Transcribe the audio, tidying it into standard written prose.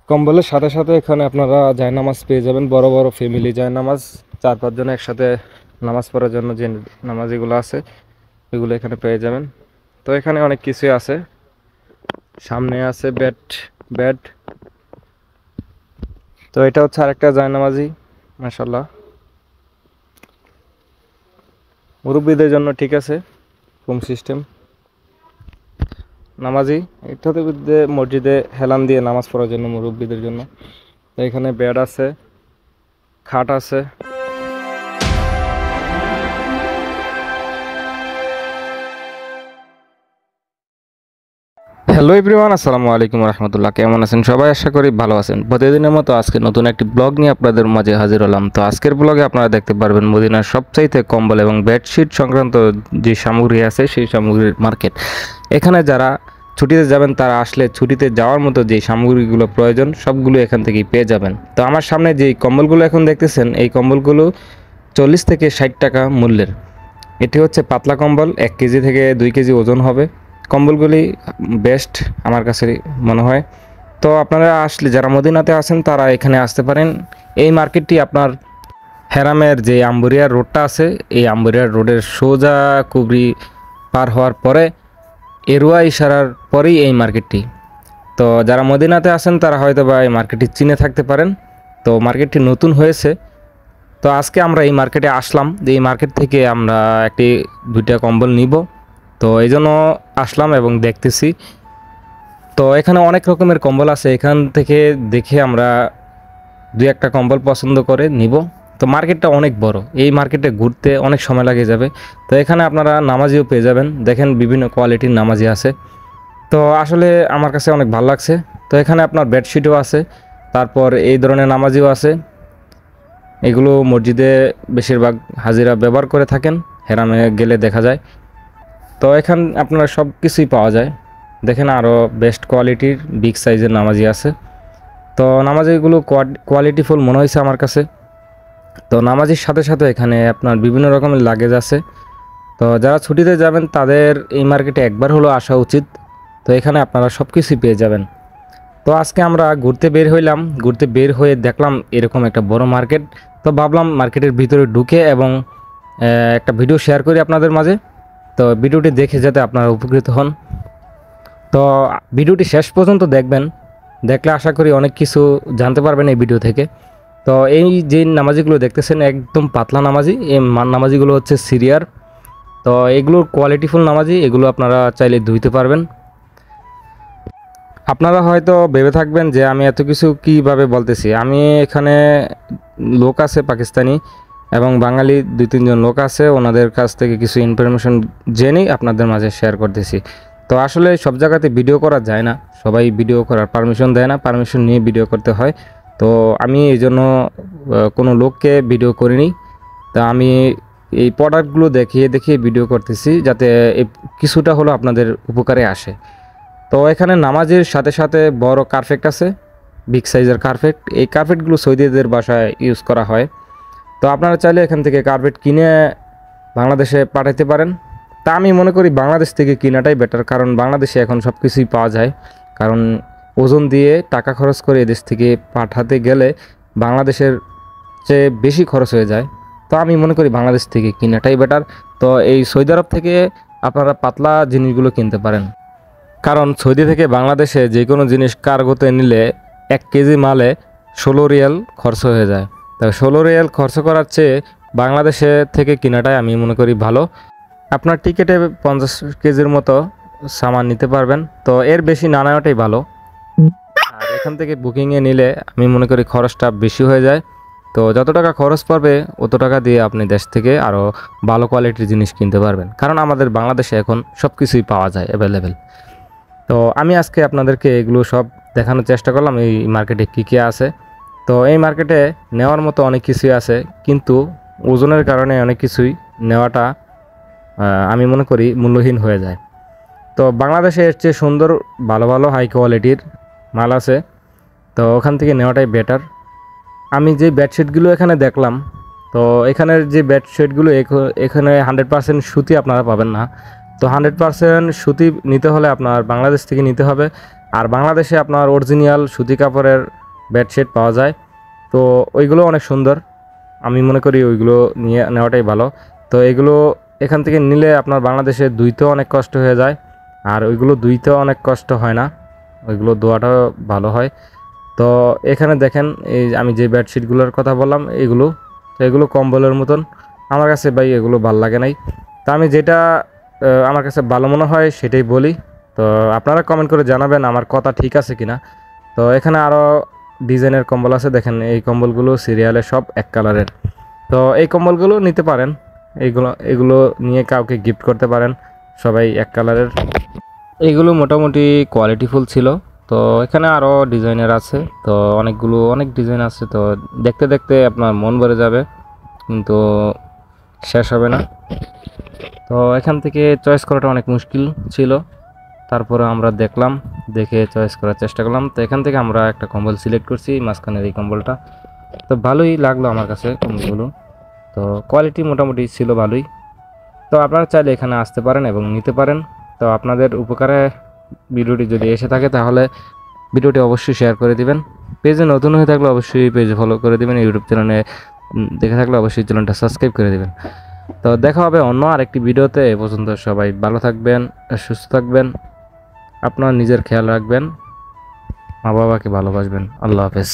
কম্বলের সাথে সাথে এখানে আপনারা জায়নামাজ পেয়ে যাবেন, বড় বড় ফ্যামিলি জায়নামাজ, 4-5 জন একসাথে নামাজ পড়ার জন্য যে নামাজিগুলো আছে এগুলো এখানে পেয়ে যাবেন। তো এখানে অনেক কিছুই আছে, সামনে আছে বেড বেড। তো এটা হচ্ছে আরেকটা জায়নামাজি, মাশাআল্লাহ মুরব্বীদের জন্য ঠিক আছে, হোম সিস্টেম নামাজি। এটাতে মসজিদে হেলান দিয়ে নামাজ পড়ার জন্য মুরব্বীদের জন্য। তো এখানে বেড আছে, খাট আছে। হ্যালো এভরিওয়ান, আসসালামু আলাইকুম রহমতুল্লাহ। কেমন আছেন সবাই? আশা করি ভালো আছেন। প্রতিদিনের মতো আজকে নতুন একটি ব্লগ নিয়ে আপনাদের মাঝে হাজির হলাম। তো আজকের ব্লগে আপনারা দেখতে পারবেন মদিনার সবচাইতে কম্বল এবং বেডশিট সংক্রান্ত যে সামগ্রী আছে সেই সামগ্রীর মার্কেট। এখানে যারা ছুটিতে যাবেন তারা আসলে ছুটিতে যাওয়ার মতো যে সামগ্রীগুলো প্রয়োজন সবগুলো এখান থেকেই পেয়ে যাবেন। তো আমার সামনে যে কম্বলগুলো এখন দেখতেছেন এই কম্বলগুলো 40 থেকে 60 টাকা মূল্যের। এটি হচ্ছে পাতলা কম্বল, 1 কেজি থেকে 2 কেজি ওজন হবে। কম্বলগুলি বেস্ট আমার কাছে মনে হয়। তো আপনারা আসলে যারা মদিনাতে আছেন তারা এখানে আসতে পারেন। এই মার্কেটটি আপনার হেরামের যে আম্বুরিয়ার রোডটা আছে এই আম্বুরিয়ার রোডের সোজা কুবরি পার হওয়ার পরে এরুয়া ইশারার পরেই এই মার্কেটটি। তো যারা মদিনাতে আছেন তারা হয়তো বা এই মার্কেটটি চিনে থাকতে পারেন। তো মার্কেটটি নতুন হয়েছে। তো আজকে আমরা এই মার্কেটে আসলাম, যে এই মার্কেট থেকে আমরা একটি 2টা কম্বল নিব। তো এই জন্য আসলাম এবং দেখতেছি। তো এখানে অনেক রকমের কম্বল আছে, এখান থেকে দেখে আমরা 2-1টা কম্বল পছন্দ করে নিব। তো মার্কেটটা অনেক বড়, এই মার্কেটে ঘুরতে অনেক সময় লাগে যাবে। তো এখানে আপনারা নামাজিও পেয়ে যাবেন, দেখেন বিভিন্ন কোয়ালিটির নামাজি আছে। তো আসলে আমার কাছে অনেক ভালো লাগছে। তো এখানে আপনার বেডশিটও আছে, তারপর এই ধরনের নামাজিও আছে। এগুলো মসজিদে বেশিরভাগ হাজিরা ব্যবহার করে থাকেন, হেরামে গেলে দেখা যায়। তো এখান আপনারা সব কিছুই পাওয়া যায়। দেখেন আরও বেস্ট কোয়ালিটির বিগ সাইজের নামাজি আছে। তো নামাজিগুলো কোয়ালিটিফুল মনে হয়েছে আমার কাছে। তো নামাজির সাথে সাথে এখানে আপনার বিভিন্ন রকমের লাগেজ আছে। তো যারা ছুটিতে যাবেন তাদের এই মার্কেটে একবার হলো আসা উচিত। তো এখানে আপনারা সব কিছুই পেয়ে যাবেন। তো আজকে আমরা ঘুরতে বের হইলাম, ঘুরতে বের হয়ে দেখলাম এরকম একটা বড় মার্কেট। তো ভাবলাম মার্কেটের ভিতরে ঢুকে এবং একটা ভিডিও শেয়ার করি আপনাদের মাঝে। তো ভিডিওটি দেখে যাতে আপনারা উপকৃত হন। তো ভিডিওটি শেষ পর্যন্ত দেখবেন, দেখলে আশা করি অনেক কিছু জানতে পারবেন এই ভিডিও থেকে। তো এই যে নামাজিগুলো দেখতেছেন একদম পাতলা নামাজি, এই নামাজিগুলো হচ্ছে সিরিয়ার। তো এগুলোর কোয়ালিটিফুল নামাজি, এগুলো আপনারা চাইলে ধুইতে পারবেন। আপনারা হয়তো ভেবে থাকবেন যে আমি এত কিছু কীভাবে বলতেছি। আমি এখানে লোক আছে পাকিস্তানি এবং বাঙালি 2-3 জন লোক আছে, ওনাদের কাছ থেকে কিছু ইনফরমেশন জেনেই আপনাদের মাঝে শেয়ার করতেছি। তো আসলে সব জায়গাতে ভিডিও করা যায় না, সবাই ভিডিও করার পারমিশন দেয় না, পারমিশন নিয়ে ভিডিও করতে হয়। তো আমি এই জন্য কোনো লোককে ভিডিও করিনি। তা আমি এই প্রোডাক্টগুলো দেখিয়ে দেখিয়ে ভিডিও করতেছি যাতে কিছুটা হলো আপনাদের উপকারে আসে। তো এখানে নামাজের সাথে সাথে বড় কার্পেট আছে, বিগ সাইজের কার্পেট। এই কার্পেটগুলো সৌদিদের বাসায় ইউজ করা হয়। তো আপনারা চাইলে এখান থেকে কার্পেট কিনে বাংলাদেশে পাঠাতে পারেন। তা আমি মনে করি বাংলাদেশ থেকে কেনাটাই বেটার, কারণ বাংলাদেশে এখন সব কিছুই পাওয়া যায়। কারণ ওজন দিয়ে টাকা খরচ করে এদেশ থেকে পাঠাতে গেলে বাংলাদেশের চেয়ে বেশি খরচ হয়ে যায়। তো আমি মনে করি বাংলাদেশ থেকে কেনাটাই বেটার। তো এই সৌদি আরব থেকে আপনারা পাতলা জিনিসগুলো কিনতে পারেন, কারণ সৌদি থেকে বাংলাদেশে যে কোনো জিনিস কার্গোতে নিলে 1 কেজি মালে 16 রিয়াল খরচ হয়ে যায়। তাই 16 রিয়াল খরচ করার চেয়ে বাংলাদেশে থেকে কেনাটাই আমি মনে করি ভালো। আপনার টিকেটে 50 কেজির মতো সামান নিতে পারবেন। তো এর বেশি না নেওয়াটাই ভালো। আর এখান থেকে বুকিংয়ে নিলে আমি মনে করি খরচটা বেশি হয়ে যায়। তো যত টাকা খরচ পড়বে অত টাকা দিয়ে আপনি দেশ থেকে আরও ভালো কোয়ালিটির জিনিস কিনতে পারবেন, কারণ আমাদের বাংলাদেশে এখন সব কিছুই পাওয়া যায় অ্যাভেলেবেল। তো আমি আজকে আপনাদেরকে এগুলো সব দেখানোর চেষ্টা করলাম এই মার্কেটে কী কী আছে। তো এই মার্কেটে নেওয়ার মতো অনেক কিছুই আছে, কিন্তু ওজনের কারণে অনেক কিছুই নেওয়াটা আমি মনে করি মূল্যহীন হয়ে যায়। তো বাংলাদেশে এর চেয়ে সুন্দর ভালো ভালো হাই কোয়ালিটির মাল আছে, তো ওখান থেকে নেওয়াটাই বেটার। আমি যে বেডশিটগুলো এখানে দেখলাম, তো এখানের যে বেডশিটগুলো এখানে 100% সুতি আপনারা পাবেন না। তো 100% সুতি নিতে হলে আপনার বাংলাদেশ থেকে নিতে হবে। আর বাংলাদেশে আপনার অরিজিনাল সুতি কাপড়ের বেডশিট পাওয়া যায়, তো ওইগুলো অনেক সুন্দর। আমি মনে করি ওইগুলো নিয়ে নেওয়াটাই ভালো। তো এগুলো এখান থেকে নিলে আপনার বাংলাদেশে ধুইতেও অনেক কষ্ট হয়ে যায়, আর ওইগুলো ধুইতেও অনেক কষ্ট হয় না, ওইগুলো ধোয়াটাও ভালো হয়। তো এখানে দেখেন এই আমি যে বেডশিটগুলোর কথা বললাম এগুলো, তো এগুলো কম্বলের মতন। আমার কাছে ভাই এগুলো ভালো লাগে নাই। তা আমি যেটা আমার কাছে ভালো মনে হয় সেটাই বলি। তো আপনারা কমেন্ট করে জানাবেন আমার কথা ঠিক আছে কিনা। তো এখানে আরও ডিজাইনের কম্বল আছে, দেখেন এই কম্বলগুলো সিরিয়ালে সব এক কালারের। তো এই কম্বলগুলো নিতে পারেন, এইগুলো এগুলো নিয়ে কাউকে গিফট করতে পারেন, সবাই এক কালারের। এইগুলো মোটামুটি কোয়ালিটিফুল ছিল। তো এখানে আরও ডিজাইনের আছে, তো অনেক ডিজাইন আছে, তো দেখতে দেখতে আপনার মন ভরে যাবে, কিন্তু শেষ হবে না। তো এখান থেকে চয়েস করাটা অনেক মুশকিল ছিল, তারপরে আমরা দেখলাম, দেখে চয়েস করার চেষ্টা করলাম। তো এখান থেকে আমরা একটা কম্বল সিলেক্ট করছি, মাঝখানের এই কম্বলটা। তো ভালোই লাগলো আমার কাছে কম্বলগুলো, তো কোয়ালিটি মোটামুটি ছিল ভালোই। তো আপনারা চাইলে এখানে আসতে পারেন এবং নিতে পারেন। তো আপনাদের উপকারে ভিডিওটি যদি এসে থাকে তাহলে ভিডিওটি অবশ্যই শেয়ার করে দিবেন। পেজে নতুন হয়ে থাকলে অবশ্যই পেজ ফলো করে দিবেন, ইউটিউব চ্যানেলে দেখে থাকলে অবশ্যই চ্যানেলটা সাবস্ক্রাইব করে দিবেন। তো দেখা হবে অন্য আরেকটি ভিডিওতে। এ পর্যন্ত সবাই ভালো থাকবেন, সুস্থ থাকবেন, আপনার নিজের খেয়াল রাখবেন, মা বাবাকে ভালোবাসবেন। আল্লাহ হাফেজ।